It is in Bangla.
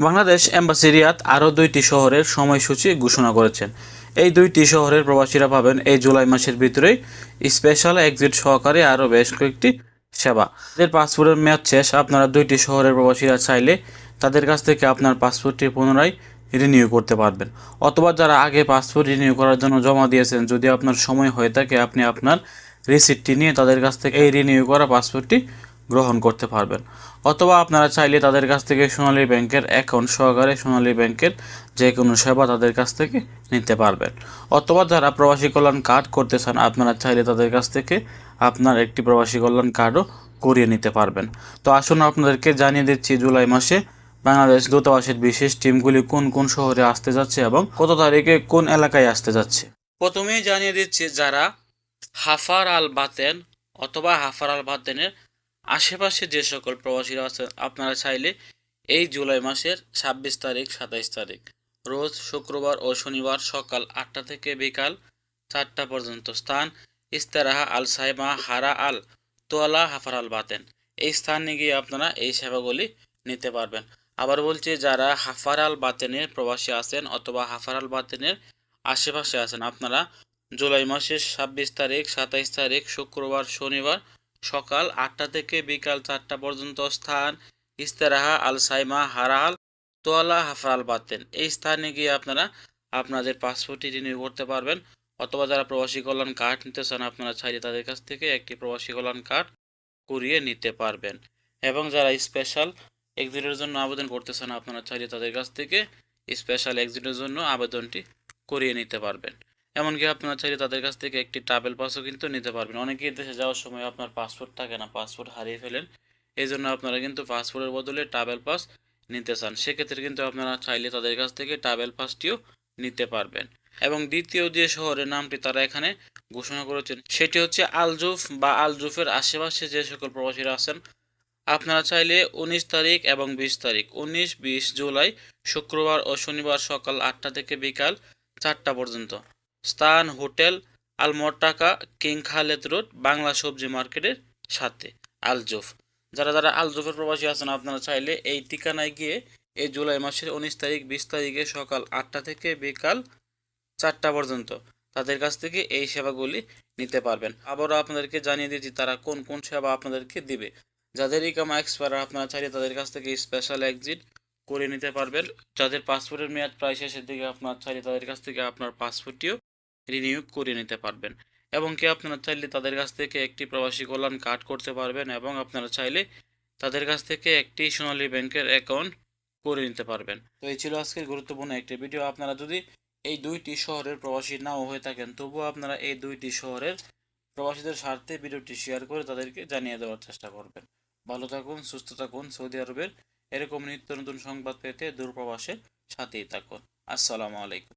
বাংলাদেশ এম্বাসি রিয়াদ আরও 2টি শহরের সময়সূচি ঘোষণা করেছেন। এই 2টি শহরের প্রবাসীরা পাবেন এই জুলাই মাসের ভিতরেই স্পেশাল এক্সিট সহকারে আরও বেশ কয়েকটি সেবা। তাদের পাসপোর্টের মেয়াদ শেষ। আপনারা 2টি শহরের প্রবাসীরা চাইলে তাদের কাছ থেকে আপনার পাসপোর্টটি পুনরায় রিনিউ করতে পারবেন, অথবা যারা আগে পাসপোর্ট রিনিউ করার জন্য জমা দিয়েছেন, যদি আপনার সময় হয়ে থাকে আপনি আপনার রিসিপ্টটি নিয়ে তাদের কাছ থেকে এই রিনিউ করা পাসপোর্টটি গ্রহণ করতে পারবেন। অথবা আপনারা চাইলে তাদের কাছ থেকে সোনালী ব্যাংকের অ্যাকাউন্ট সহকারে সোনালী ব্যাংকের যে কোনো সেবা তাদের কাছ থেকে নিতে পারবেন। অথবা যারা প্রবাসী কল্যাণ কার্ড করতে চান, আপনারা চাইলে তাদের কাছ থেকে আপনার একটি প্রবাসী কল্যাণ কার্ডও করিয়ে নিতে পারবেন। তো আসুন আপনাদেরকে জানিয়ে দিচ্ছি জুলাই মাসে বাংলাদেশ দূতাবাসের বিশেষ টিমগুলি কোন কোন শহরে আসতে যাচ্ছে এবং কত তারিখে কোন এলাকায় আসতে যাচ্ছে। প্রথমেই জানিয়ে দিচ্ছি, যারা হাফার আল বাতেন অথবা হাফার আল বাতেনের আশেপাশে যে সকল প্রবাসীরা আছেন, আপনারা চাইলে এই জুলাই মাসের 26 তারিখ 27 তারিখ রোজ শুক্রবার ও শনিবার সকাল 8টা থেকে বিকাল 4টা পর্যন্ত স্থান ইস্তেরাহা আল সাইমা হারা আল তোয়ালা হাফার আল বাতেন, এই স্থানে গিয়ে আপনারা এই সেবাগুলি নিতে পারবেন। আবার বলছি, যারা হাফার আল বাতেনের প্রবাসী আছেন অথবা হাফার আল বাতেনের আশেপাশে আছেন, আপনারা জুলাই মাসের 26 তারিখ 27 তারিখ শুক্রবার শনিবার সকাল 8টা থেকে বিকাল 4টা পর্যন্ত স্থান ইস্তেরাহা আল সাইমা হারাল তোয়ালা হাফার বাতেন, এই স্থানে গিয়ে আপনারা আপনাদের পাসপোর্টটি রিনিউ করতে পারবেন। অথবা যারা প্রবাসী কল্যাণ কার্ড নিতে চান, আপনারা চাইলে তাদের কাছ থেকে একটি প্রবাসী কল্যাণ কার্ড করিয়ে নিতে পারবেন। এবং যারা স্পেশাল এক্সিটের জন্য আবেদন করতে চান, আপনারা চাইলে তাদের কাছ থেকে স্পেশাল এক্সিটের জন্য আবেদনটি করিয়ে নিতে পারবেন। এমনকি আপনারা চাইলে তাদের কাছ থেকে একটি ট্রাভেল পাসও কিন্তু নিতে পারবেন। অনেকেই দেশে যাওয়ার সময় আপনার পাসপোর্ট থাকে না, পাসপোর্ট হারিয়ে ফেলেন, এই জন্য আপনারা কিন্তু পাসপোর্টের বদলে ট্রাভেল পাস নিতে চান, সেক্ষেত্রে কিন্তু আপনারা চাইলে তাদের কাছ থেকে ট্রাভেল পাসটিও নিতে পারবেন। এবং দ্বিতীয় যে শহরের নামটি তারা এখানে ঘোষণা করেছেন, সেটি হচ্ছে আলজুফ বা আলজুফের আশেপাশে যে সকল প্রবাসীরা আছেন, আপনারা চাইলে 19 তারিখ এবং 20 তারিখ 19-20 জুলাই শুক্রবার ও শনিবার সকাল 8টা থেকে বিকাল 4টা পর্যন্ত স্থান হোটেল আলমোটাকা কিং খালেদ রোড বাংলা সবজি মার্কেটের সাথে আলজুফ। যারা যারা আলজুফের প্রবাসী আছেন, আপনারা চাইলে এই ঠিকানায় গিয়ে এই জুলাই মাসের 19 তারিখ 20 তারিখে সকাল 8টা থেকে বিকাল 4টা পর্যন্ত তাদের কাছ থেকে এই সেবাগুলি নিতে পারবেন। আবারও আপনাদেরকে জানিয়ে দিচ্ছি তারা কোন কোন সেবা আপনাদেরকে দিবে। যাদের ইকামা এক্সপায়ার, আপনারা চাইলে তাদের কাছ থেকে স্পেশাল এক্সিট করে নিতে পারবেন। যাদের পাসপোর্টের মেয়াদ প্রায় শেষের দিকে, আপনারা চাইলে তাদের কাছ থেকে আপনার পাসপোর্টটিও রিনিউ করে নিতে পারবেন। এবং কি আপনারা চাইলে তাদের কাছ থেকে একটি প্রবাসী কল্যাণ কার্ড করতে পারবেন এবং আপনারা চাইলে তাদের কাছ থেকে একটি সোনালী ব্যাংকের অ্যাকাউন্ট করে নিতে পারবেন। তো এই ছিল আজকের গুরুত্বপূর্ণ একটি ভিডিও। আপনারা যদি এই 2টি শহরের প্রবাসী নাও হয়ে থাকেন, তবুও আপনারা এই 2টি শহরের প্রবাসীদের স্বার্থে ভিডিওটি শেয়ার করে তাদেরকে জানিয়ে দেওয়ার চেষ্টা করবেন। ভালো থাকুন, সুস্থ থাকুন। সৌদি আরবের এরকম নিত্য নতুন সংবাদ পেতে দূরপ্রবাসের সাথেই থাকুন। আসসালামু আলাইকুম।